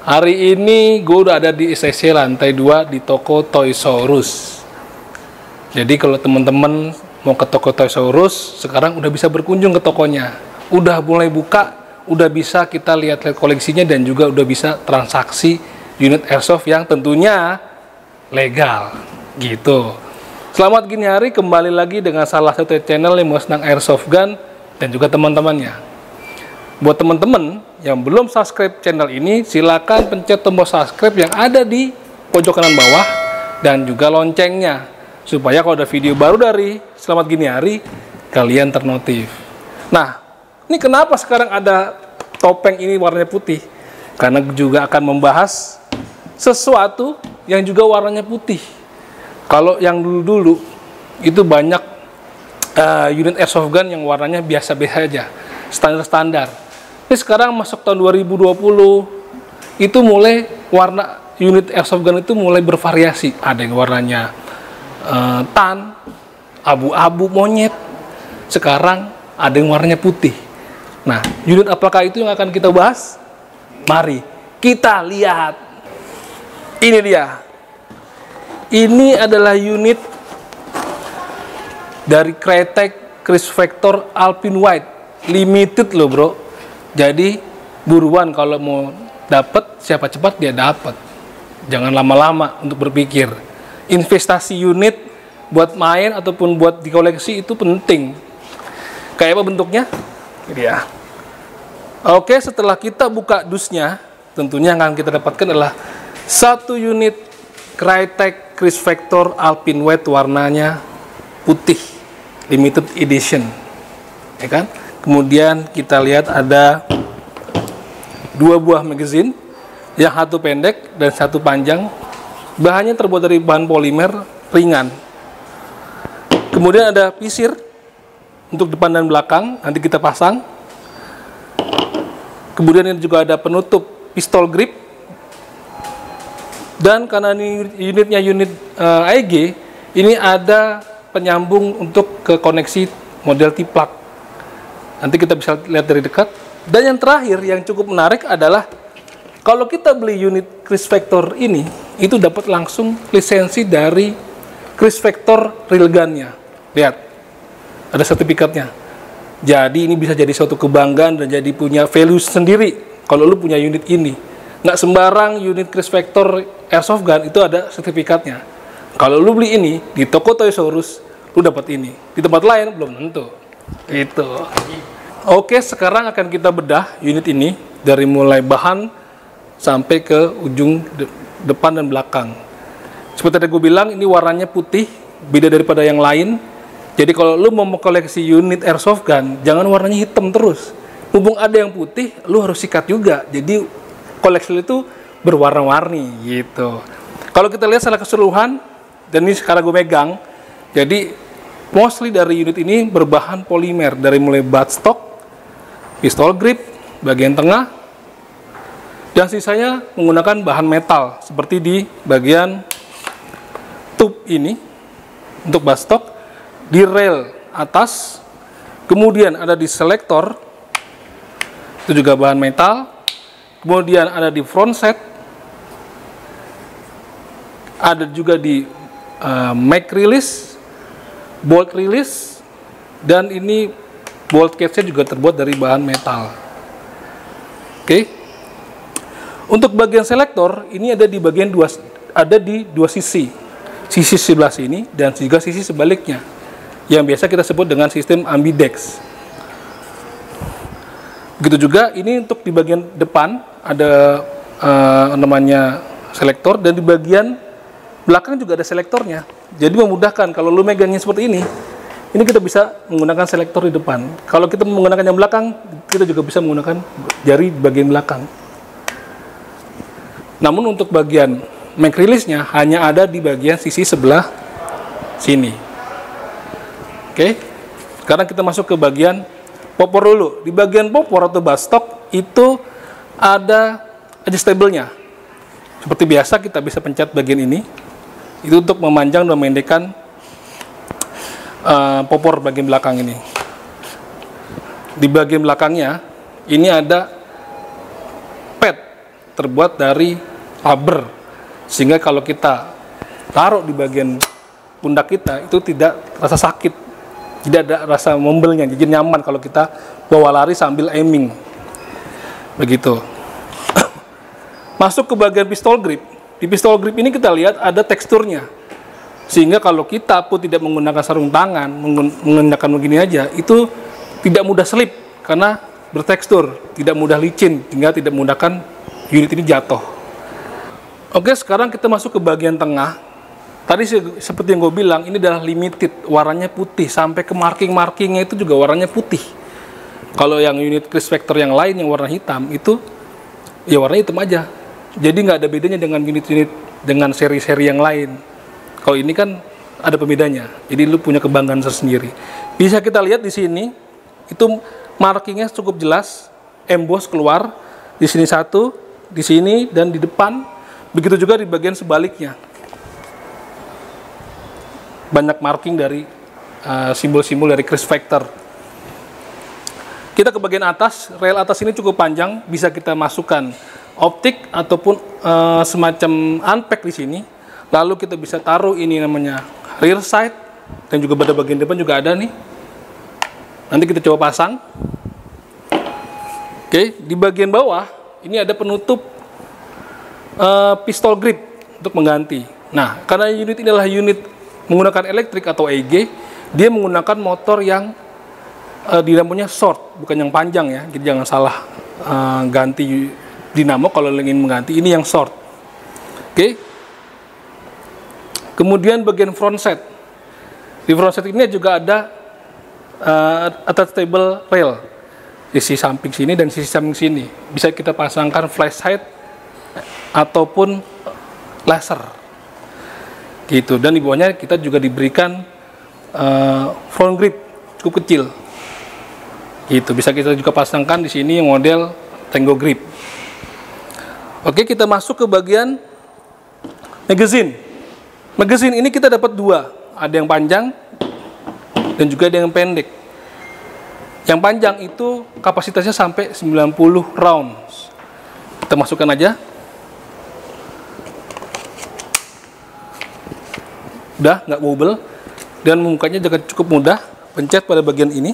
Hari ini gue udah ada di STC lantai 2 di toko Toysaurus. Jadi kalau teman-teman mau ke toko Toysaurus, sekarang udah bisa berkunjung ke tokonya. Udah mulai buka, udah bisa kita lihat-lihat koleksinya dan juga udah bisa transaksi unit airsoft yang tentunya legal gitu. Selamat gini hari, kembali lagi dengan salah satu channel yang senang airsoft gun dan juga teman-temannya. Buat teman-teman yang belum subscribe channel ini, silakan pencet tombol subscribe yang ada di pojok kanan bawah dan juga loncengnya supaya kalau ada video baru dari Selamat Gini Hari kalian ternotif. Nah, ini kenapa sekarang ada topeng ini warnanya putih? Karena juga akan membahas sesuatu yang juga warnanya putih. Kalau yang dulu-dulu itu banyak unit airsoft gun yang warnanya biasa-biasa aja, standar-standar. Tapi sekarang masuk tahun 2020, itu mulai warna unit airsoft gun itu mulai bervariasi. Ada yang warnanya tan, abu-abu, monyet. Sekarang ada yang warnanya putih. Nah, unit apakah itu yang akan kita bahas? Mari kita lihat. Ini dia. Ini adalah unit dari Krytek Crisp Vector Alpine White limited loh bro. Jadi buruan kalau mau dapat, siapa cepat dia dapat. Jangan lama-lama untuk berpikir. Investasi unit buat main ataupun buat dikoleksi itu penting. Kayak apa bentuknya? Ini dia. Oke, setelah kita buka dusnya, tentunya yang akan kita dapatkan adalah satu unit Krytek Crisp Vector Alpine White warnanya putih, limited edition, ya kan? Kemudian kita lihat ada dua buah magazine, yang satu pendek dan satu panjang. Bahannya terbuat dari bahan polimer ringan. Kemudian ada pisir untuk depan dan belakang, nanti kita pasang. Kemudian ini juga ada penutup pistol grip. Dan karena ini unitnya unit AEG, ini ada penyambung untuk ke koneksi model T-plug. Nanti kita bisa lihat dari dekat. Dan yang terakhir yang cukup menarik adalah kalau kita beli unit Crisp Vector ini, itu dapat langsung lisensi dari Crisp Vector railgun-nya. Lihat, ada sertifikatnya. Jadi ini bisa jadi suatu kebanggaan dan jadi punya value sendiri kalau lu punya unit ini. Nggak sembarang unit Crisp Vector airsoft gun itu ada sertifikatnya. Kalau lu beli ini di toko Toysaurus, lu dapat ini. Di tempat lain belum tentu. Gitu. Oke, sekarang akan kita bedah unit ini dari mulai bahan sampai ke ujung depan dan belakang. Seperti tadi gue bilang, ini warnanya putih, beda daripada yang lain. Jadi kalau lu mau koleksi unit airsoft gun, jangan warnanya hitam terus. Mumpung ada yang putih, lu harus sikat juga. Jadi koleksi itu berwarna-warni gitu. Kalau kita lihat secara keseluruhan, dan ini sekarang gue megang, jadi mostly dari unit ini berbahan polimer dari mulai buttstock, pistol grip, bagian tengah, dan sisanya menggunakan bahan metal seperti di bagian tube ini untuk buttstock, di rail atas, kemudian ada di selektor, itu juga bahan metal. Kemudian ada di front set, ada juga di mag release, bolt release, dan ini bolt case-nya juga terbuat dari bahan metal. Oke. Untuk bagian selektor ini ada di bagian dua sisi sebelah sini dan juga sisi sebaliknya, yang biasa kita sebut dengan sistem ambidex. Begitu juga ini untuk di bagian depan ada namanya selektor, dan di bagian belakang juga ada selektornya. Jadi memudahkan kalau lu megangnya seperti ini kita bisa menggunakan selektor di depan. Kalau kita menggunakan yang belakang, kita juga bisa menggunakan jari di bagian belakang. Namun untuk bagian mag release-nya hanya ada di bagian sisi sebelah sini. Oke. Sekarang kita masuk ke bagian popor dulu. Di bagian popor atau buttstock itu ada adjustable-nya. Seperti biasa kita bisa pencet bagian ini. Itu untuk memanjang dan memendekkan popor bagian belakang ini. Di bagian belakangnya ini ada pad terbuat dari rubber, sehingga kalau kita taruh di bagian pundak kita itu tidak rasa sakit, tidak ada rasa membelnya, jadi nyaman kalau kita bawa lari sambil aiming. Begitu. Masuk ke bagian pistol grip. Di pistol grip ini kita lihat ada teksturnya, sehingga kalau kita pun tidak menggunakan sarung tangan, menggunakan begini aja, itu tidak mudah slip karena bertekstur, tidak mudah licin, hingga tidak memudahkan unit ini jatuh. Oke, sekarang kita masuk ke bagian tengah. Tadi seperti yang gue bilang, ini adalah limited, warnanya putih, sampai ke marking-markingnya itu juga warnanya putih. Kalau yang unit Chris Vector yang lain yang warna hitam, itu ya warna hitam aja. Jadi nggak ada bedanya dengan unit-unit dengan seri-seri yang lain. Kalau ini kan ada pembedanya, jadi lu punya kebanggaan tersendiri. Bisa kita lihat di sini, itu markingnya cukup jelas, emboss keluar, di sini satu, di sini, dan di depan. Begitu juga di bagian sebaliknya. Banyak marking dari simbol-simbol dari Chris Vector. Kita ke bagian atas, rail atas ini cukup panjang, bisa kita masukkan optik ataupun semacam unpack di sini. Lalu kita bisa taruh ini namanya rear sight, dan juga pada bagian depan juga ada nih. Nanti kita coba pasang. Oke, di bagian bawah ini ada penutup pistol grip untuk mengganti. Nah, karena unit ini adalah unit menggunakan elektrik atau EG, dia menggunakan motor yang dinamonya short, bukan yang panjang ya. Jadi jangan salah ganti dinamo kalau ingin mengganti, ini yang short. Oke. Kemudian bagian front set. Di front set ini juga ada attachable rail di sisi samping sini dan sisi samping sini. Bisa kita pasangkan flashlight ataupun laser. Gitu. Dan di bawahnya kita juga diberikan front grip cukup kecil. Gitu. Bisa kita juga pasangkan di sini model Tango grip. Oke, kita masuk ke bagian magazine. Magazine ini kita dapat dua, ada yang panjang dan juga ada yang pendek. Yang panjang itu kapasitasnya sampai 90 rounds. Kita masukkan aja. Udah, nggak wobble. Dan membukanya juga cukup mudah. Pencet pada bagian ini.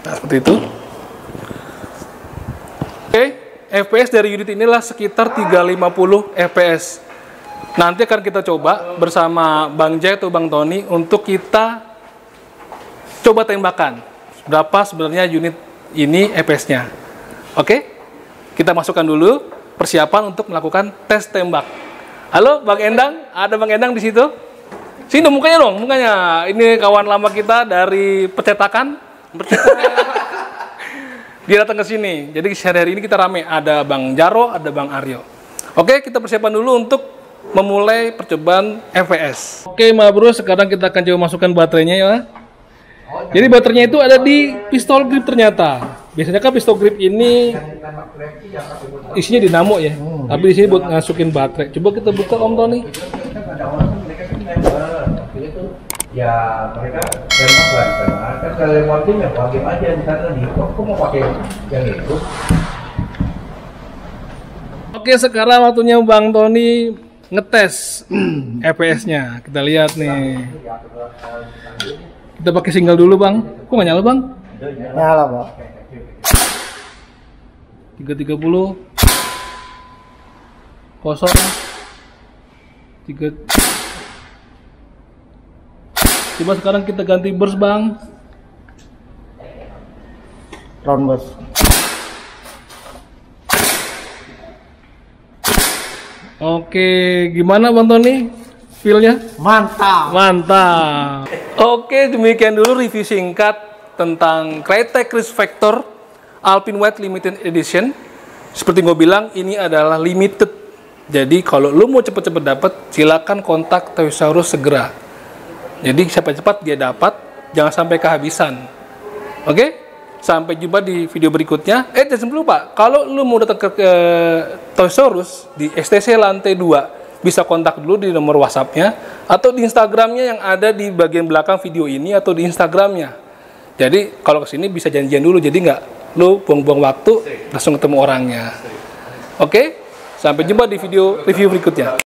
Nah, seperti itu. Oke, FPS dari unit inilah sekitar 350 FPS. Nanti akan kita coba bersama Bang Jay atau Bang Tony untuk kita coba tembakan. Berapa sebenarnya unit ini FPS-nya. Oke, kita masukkan dulu persiapan untuk melakukan tes tembak. Halo Bang Endang, ada Bang Endang di situ? Sini mukanya dong, mukanya. Ini kawan lama kita dari percetakan. Dia datang ke sini. Jadi sehari-hari ini kita rame. Ada Bang Jaro, ada Bang Aryo. Oke, kita persiapan dulu untuk memulai percobaan FPS. Oke, Ma Bro, sekarang kita akan coba masukkan baterainya ya. Jadi baterainya itu ada di pistol grip ternyata. Biasanya kan pistol grip ini isinya dinamo ya. Tapi di sini buat masukin baterai. Coba kita buka Om Tony. Ya mereka tembak lah di sana. Kan kalau yang wajib ya wajib aja di sana nih. Kok mau pakai yang itu? Oke, sekarang waktunya Bang Tony ngetes FPS-nya. Kita lihat nih. Kita pakai single dulu Bang. Kok nggak nyala Bang? Nyala Pak. 330 kosong 3. Coba sekarang kita ganti burst Bang. Round burst. Oke, gimana Bang Tony? Feel-nya? Mantap. Mantap. Oke, demikian dulu review singkat tentang Crytek Chris Vector Alpine White Limited Edition. Seperti gue bilang, ini adalah limited. Jadi kalau lu mau cepet-cepet dapat, silakan kontak Toyosaurus segera. Jadi cepat-cepat dia dapat, jangan sampai kehabisan. Oke? Sampai jumpa di video berikutnya. Jangan lupa, kalau lu mau datang ke Toyosaurus di STC lantai 2, bisa kontak dulu di nomor WhatsApp-nya atau di Instagram-nya yang ada di bagian belakang video ini atau di Instagram-nya. Jadi kalau kesini bisa janjian dulu, jadi nggak lu buang-buang waktu langsung ketemu orangnya. Oke, sampai jumpa di video review berikutnya.